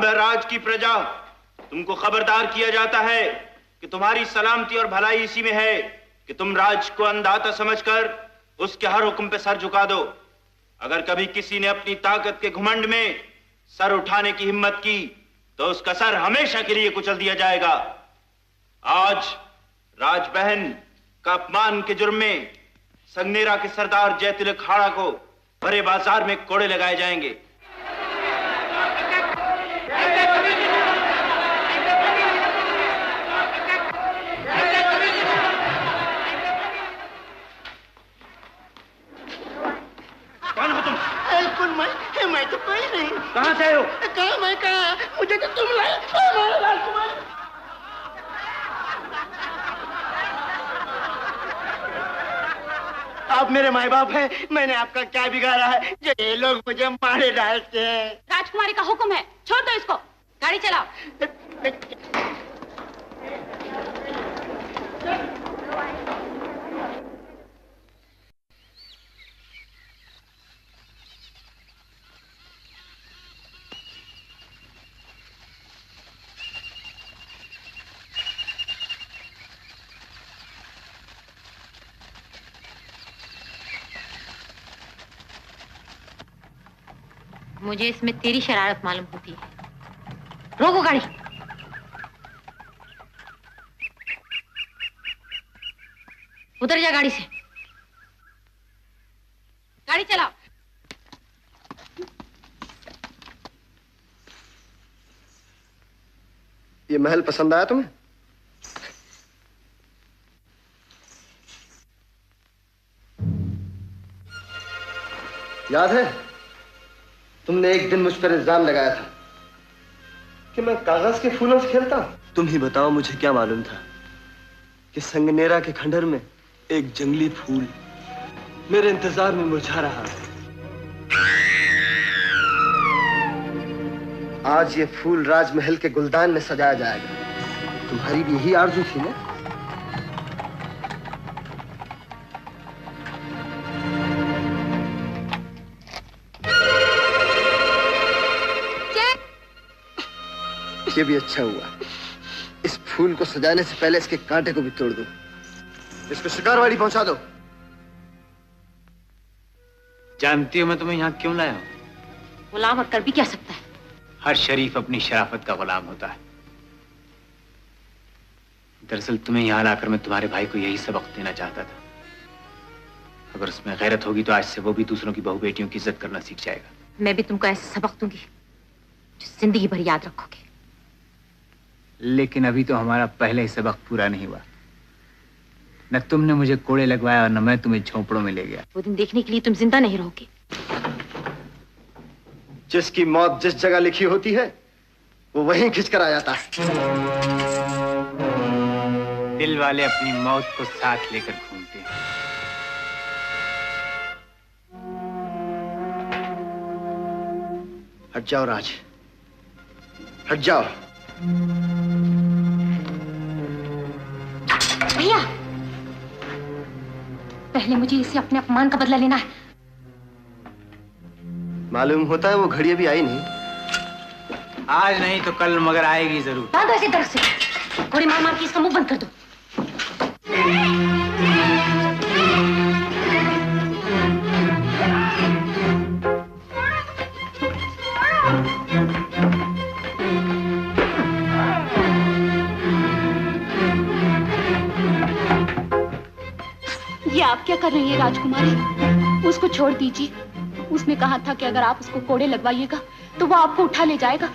साम्राज्य की प्रजा, तुमको खबरदार किया जाता है कि तुम्हारी सलामती और भलाई इसी में है कि तुम राज को अंधाता समझकर उसके हर हुक्म पे सर झुका दो। अगर कभी किसी ने अपनी ताकत के घुमंड में सर उठाने की हिम्मत की तो उसका सर हमेशा के लिए कुचल दिया जाएगा। आज राजबहन का अपमान के जुर्म में संगनेरा के सरदार जयतिलक हाड़ा को बड़े बाजार में कोड़े लगाए जाएंगे। कौन हो तुम? कौन? मैं तो कोई नहीं। कहाँ से आए हो? कहाँ मैं कहाँ? मुझे तो तुम लाए। राजकुमार, आप मेरे माँ बाप हैं। मैंने आपका क्या बिगाड़ा है जो ये लोग मुझे मारे डालते हैं? राजकुमारी का हुक्म है, छोड़ दो इसको। गाड़ी चलाओ। मुझे इसमें तेरी शरारत मालूम होती है। रोको गाड़ी। उतर जा गाड़ी से। गाड़ी चलाओ। ये महल पसंद आया तुम्हें? याद है तुमने एक दिन मुझ पर इल्जाम लगाया था कि मैं कागज के फूलों से खेलता हूं। तुम ही बताओ मुझे क्या मालूम था कि संगनेरा के खंडहर में एक जंगली फूल मेरे इंतजार में मुरझा रहा है। आज ये फूल राजमहल के गुलदान में सजाया जाएगा। तुम्हारी भी यही आरज़ू थी ना? ये भी अच्छा हुआ। इस फूल को सजाने से पहले इसके कांटे को भी तोड़ दो। इसको शिकारवाड़ी पहुंचा दो। जानती हो मैं तुम्हें यहाँ क्यों लाया हूँ? गुलाम और कर भी क्या सकता है? हर शरीफ अपनी शराफत का गुलाम होता है। दरअसल तुम्हें यहाँ लाकर मैं तुम्हारे भाई को यही सबक देना चाहता था। अगर उसमें गैरत होगी तो आज से वो भी दूसरों की बहू बेटियों की इज्जत करना सीख जाएगा। मैं भी तुमको ऐसे सबक दूंगी जो जिंदगी भर याद रखोगे। लेकिन अभी तो हमारा पहले ही सबक पूरा नहीं हुआ। न तुमने मुझे कोड़े लगवाया और न मैं तुम्हें झोंपड़ों में ले गया। वो दिन देखने के लिए तुम जिंदा नहीं रहोगे। जिसकी मौत जिस जगह लिखी होती है वो वहीं खिंचकर आ जाता है। दिल वाले अपनी मौत को साथ लेकर घूमते हैं। हट जाओ राज, हट जाओ। भैया, पहले मुझे इसे अपने अपमान का बदला लेना है। मालूम होता है वो घड़ी अभी आई नहीं। आज नहीं तो कल मगर आएगी जरूर। बांधो इसे दर्द से। गोली मार मार के इसका मुंह बंद कर दो। ये आप क्या कर रही है राजकुमारी? उसको छोड़ दीजिए। उसने कहा था कि अगर आप उसको कोड़े लगवाइएगा तो वो आपको उठा ले जाएगा।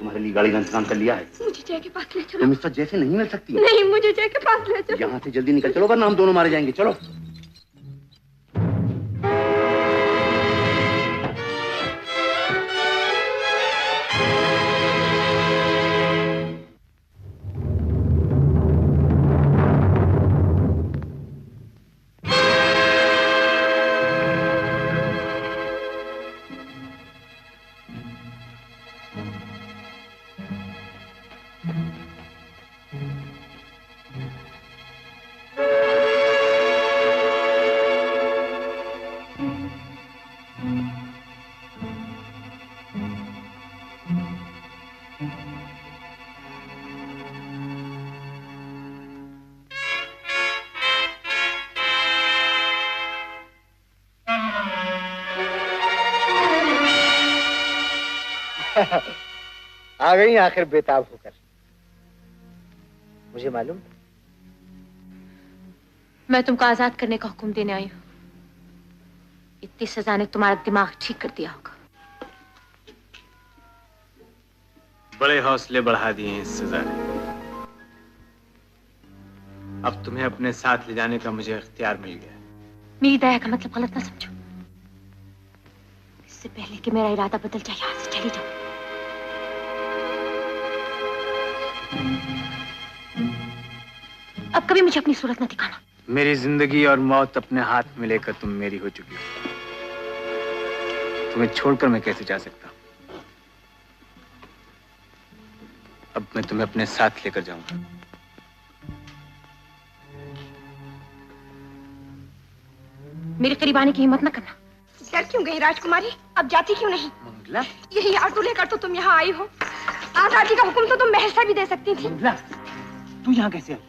तुम्हारे लिए गाड़ी का इंतजाम कर लिया है। मुझे जय के पास ले चलो। तुम इस वक्त जैसे नहीं मिल सकती। नहीं, मुझे जय के पास ले चलो। यहाँ से जल्दी निकल चलो वरना हम दोनों मारे जाएंगे। चलो। आ गई आखिर बेताब होकर। मुझे मालूम मैं तुमको आजाद करने का हुक्म देने आई हूँ। इतनी सजा ने तुम्हारा दिमाग ठीक कर दिया होगा। बड़े हौसले बढ़ा दिए हैं इस सजा ने। अब तुम्हें अपने साथ ले जाने का मुझे इख्तियार मिल गया। मेरी दया का मतलब गलत ना समझो। इससे पहले कि मेरा इरादा बदल जाए, यहाँ से चली जाओ। अब कभी मुझे अपनी सूरत न दिखाना। मेरी जिंदगी और मौत अपने हाथ में लेकर तुम मेरी हो चुकी हो। तुम्हें छोड़कर मैं कैसे जा सकता हूं? अब मैं तुम्हें अपने साथ लेकर जाऊंगा। मेरे करीब आने की हिम्मत न करना। डर क्यों गई राजकुमारी? अब जाती क्यों नहीं? मंगला, यही आटू लेकर तो तुम यहाँ आई हो। आजादी का हुक्म तो तुम महल से भी दे सकती थी। मंगला, तू यहाँ कैसे आई?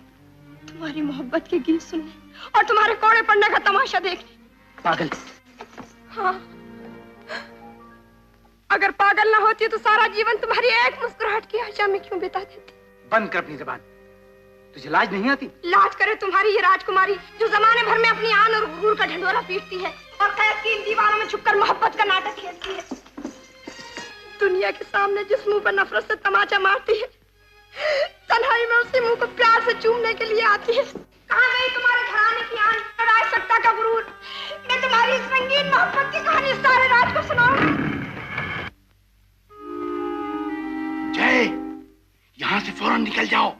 तुम्हारी मोहब्बत के गीत सुनने और तुम्हारे कोड़े पड़ने का तमाशा देखने। पागल। हाँ, अगर पागल ना होती तो सारा जीवन तुम्हारी एक मुस्कुराहट की आशा में क्यों बिता देती। बंद कर अपनी जुबान। तुझे लाज नहीं आती? लाज करे तुम्हारी ये राजकुमारी जो जमाने भर में अपनी आन और गुरूर का ढंढोरा पीटती है और कैद की इन दीवारों में छुपकर मोहब्बत का नाटक खेलती है। दुनिया के सामने जिस मुंह पर नफरत से तमाचा मारती है, तन्हाई में उसी मुंह को प्यार से चूमने के लिए आती है। कहाँ गई तुम्हारे घराने की आन और राजसत्ता का गुरूर? मैं तुम्हारी इस रंगीन मोहब्बत की कहानी सारे राज को सुनाऊं। जय, यहाँ से फौरन निकल जाओ।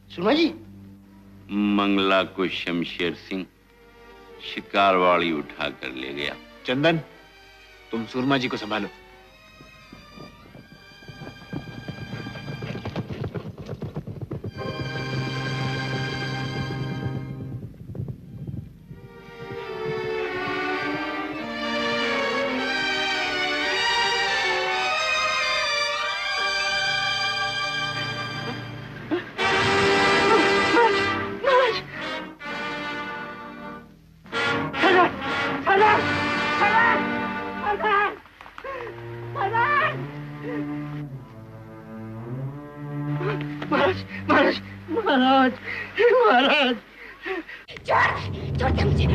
सुरमा जी, मंगला को शमशेर सिंह शिकारवाड़ी उठा कर ले गया। चंदन, तुम सुरमा जी को संभालो। छोड़ दे मुझे।